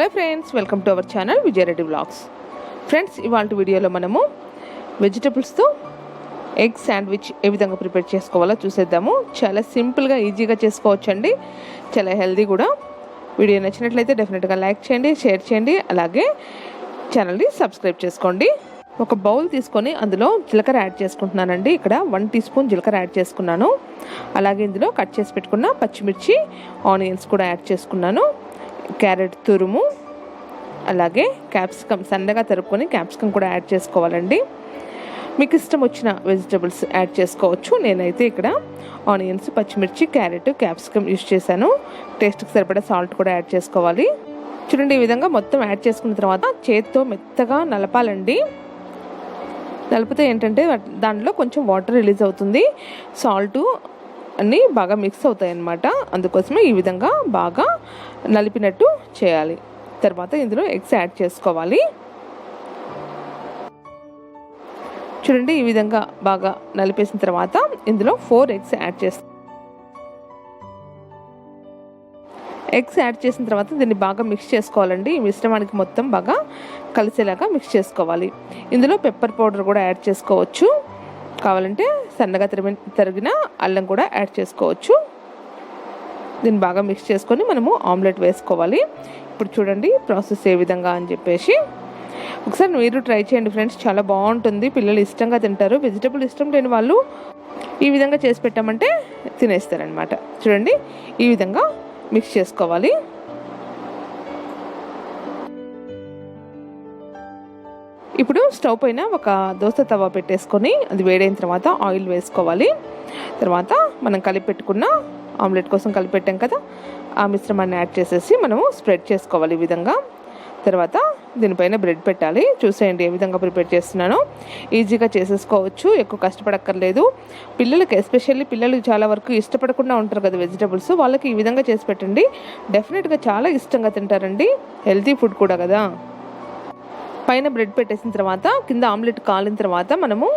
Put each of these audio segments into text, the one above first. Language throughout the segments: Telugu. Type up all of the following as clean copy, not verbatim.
Hello friends, welcome to our channel Vijay Reddy vlogs. Friends, ఇవాళ వీడియోలో మనము వెజిటబుల్స్తో ఎగ్ శాండ్విచ్ ఏ విధంగా ప్రిపేర్ చేసుకోవాలో చూసేద్దాము. చాలా సింపుల్గా ఈజీగా చేసుకోవచ్చండి, చాలా హెల్దీ కూడా. వీడియో నచ్చినట్లయితే డెఫినెట్గా లైక్ చేయండి, షేర్ చేయండి, అలాగే ఛానల్ని సబ్స్క్రైబ్ చేసుకోండి. ఒక బౌల్ తీసుకొని అందులో జీలకర్ర యాడ్ చేసుకుంటున్నానండి. ఇక్కడ 1 టీ స్పూన్ జీలకర్ర యాడ్ చేసుకున్నాను. అలాగే ఇందులో కట్ చేసి పెట్టుకున్న పచ్చిమిర్చి, ఆనియన్స్ కూడా యాడ్ చేసుకున్నాను. క్యారెట్ తురుము, అలాగే క్యాప్సికమ్ సన్నగా తరుపుకొని క్యాప్సికమ్ కూడా యాడ్ చేసుకోవాలండి. మీకు ఇష్టం వచ్చిన వెజిటబుల్స్ యాడ్ చేసుకోవచ్చు. నేనైతే ఇక్కడ ఆనియన్స్, పచ్చిమిర్చి, క్యారెట్, క్యాప్సికమ్ యూస్ చేశాను. టేస్ట్కి సరిపడా సాల్ట్ కూడా యాడ్ చేసుకోవాలి. చూడండి, ఈ విధంగా మొత్తం యాడ్ చేసుకున్న తర్వాత చేతితో మెత్తగా నలపాలండి. నలిపితే ఏంటంటే దాంట్లో కొంచెం వాటర్ రిలీజ్ అవుతుంది, సాల్ట్ అన్నీ బాగా మిక్స్ అవుతాయి అన్నమాట. అందుకోసమే ఈ విధంగా బాగా నలిపినట్టు చేయాలి. తర్వాత ఇందులో ఎగ్స్ యాడ్ చేసుకోవాలి. చూడండి, ఈ విధంగా బాగా నలిపేసిన తర్వాత ఇందులో 4 ఎగ్స్ యాడ్ చేస్తాం. ఎగ్స్ యాడ్ చేసిన తర్వాత దీన్ని బాగా మిక్స్ చేసుకోవాలండి. ఈ మిశ్రమానికి మొత్తం బాగా కలిసేలాగా మిక్స్ చేసుకోవాలి. ఇందులో పెప్పర్ పౌడర్ కూడా యాడ్ చేసుకోవచ్చు. కావాలంటే సన్నగా తరిగిన అల్లం కూడా యాడ్ చేసుకోవచ్చు. దీన్ని బాగా మిక్స్ చేసుకొని మనము ఆమ్లెట్ వేసుకోవాలి. ఇప్పుడు చూడండి ప్రాసెస్ ఏ విధంగా అని చెప్పేసి ఒకసారి మీరు ట్రై చేయండి ఫ్రెండ్స్, చాలా బాగుంటుంది. పిల్లలు ఇష్టంగా తింటారు. వెజిటబుల్ ఇష్టం లేని వాళ్ళు ఈ విధంగా చేసి పెట్టామంటే తినేస్తారనమాట. చూడండి, ఈ విధంగా మిక్స్ చేసుకోవాలి. ఇప్పుడు స్టవ్ పైన ఒక దోస తవా పెట్టేసుకొని అది వేడైన తర్వాత ఆయిల్ వేసుకోవాలి. తర్వాత మనం కలిపెట్టుకున్న ఆమ్లెట్ కోసం కలిపెట్టాం కదా, ఆ మిశ్రమాన్ని యాడ్ చేసేసి మనము స్ప్రెడ్ చేసుకోవాలి ఈ విధంగా. తర్వాత దీనిపైన బ్రెడ్ పెట్టాలి. చూసేయండి ఏ విధంగా ప్రిపేర్ చేస్తున్నానో. ఈజీగా చేసేసుకోవచ్చు, ఎక్కువ కష్టపడక్కర్లేదు. పిల్లలకి ఎస్పెషల్లీ పిల్లలు చాలా వరకు ఇష్టపడకుండా ఉంటారు కదా వెజిటబుల్స్, వాళ్ళకి ఈ విధంగా చేసి పెట్టండి. డెఫినెట్గా చాలా ఇష్టంగా తింటారండి. హెల్తీ ఫుడ్ కూడా కదా. పైన బ్రెడ్ పెట్టేసిన తర్వాత కింద ఆమ్లెట్ కాలిన తర్వాత మనము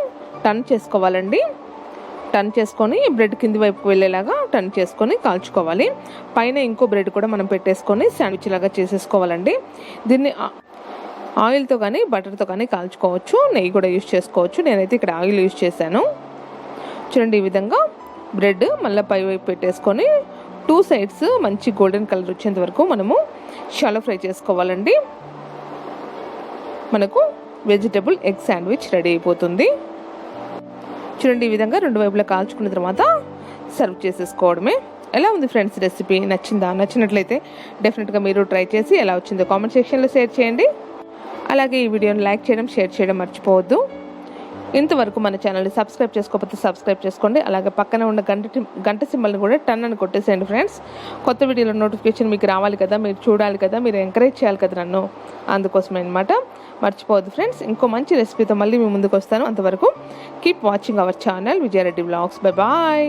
టర్న్ చేసుకోవాలండి. టర్న్ చేసుకొని బ్రెడ్ కింది వైపుకి వెళ్ళేలాగా టర్న్ చేసుకొని కాల్చుకోవాలి. పైన ఇంకో బ్రెడ్ కూడా మనం పెట్టేసుకొని శాండ్విచ్ లాగా చేసేసుకోవాలండి. దీన్ని ఆయిల్తో కానీ బటర్తో కానీ కాల్చుకోవచ్చు, నెయ్యి కూడా యూజ్ చేసుకోవచ్చు. నేనైతే ఇక్కడ ఆయిల్ యూజ్ చేశాను. చూడండి, ఈ విధంగా బ్రెడ్ మళ్ళీ పై వైపు పెట్టేసుకొని 2 సైడ్స్ మంచి గోల్డెన్ కలర్ వచ్చేంత వరకు మనము షాలో ఫ్రై చేసుకోవాలండి. మనకు వెజిటబుల్ ఎగ్ శాండ్విచ్ రెడీ అయిపోతుంది. చూడండి, ఈ విధంగా 2 వైపులా కాల్చుకున్న తర్వాత సర్వ్ చేసేసుకోవడమే. ఎలా ఉంది ఫ్రెండ్స్ రెసిపీ? నచ్చిందా? నచ్చినట్లయితే డెఫినెట్గా మీరు ట్రై చేసి ఎలా వచ్చిందో కామెంట్ సెక్షన్లో షేర్ చేయండి. అలాగే ఈ వీడియోని లైక్ చేయడం, షేర్ చేయడం మర్చిపోవద్దు. ఇంతవరకు మన ఛానల్ని సబ్స్క్రైబ్ చేసుకోకపోతే సబ్స్క్రైబ్ చేసుకోండి. అలాగే పక్కన ఉన్న గంట సింబల్ని కూడా టన్ అని కొట్టేసేయండి ఫ్రెండ్స్. కొత్త వీడియోలో నోటిఫికేషన్ మీకు రావాలి కదా, మీరు చూడాలి కదా, మీరు ఎంకరేజ్ చేయాలి కదా నన్ను. అందుకోసమే అనమాట. మర్చిపోవద్దు ఫ్రెండ్స్. ఇంకో మంచి రెసిపీతో మళ్ళీ మీ ముందుకు వస్తాను. అంతవరకు keep watching our channel Vijay Reddy vlogs. Bye bye.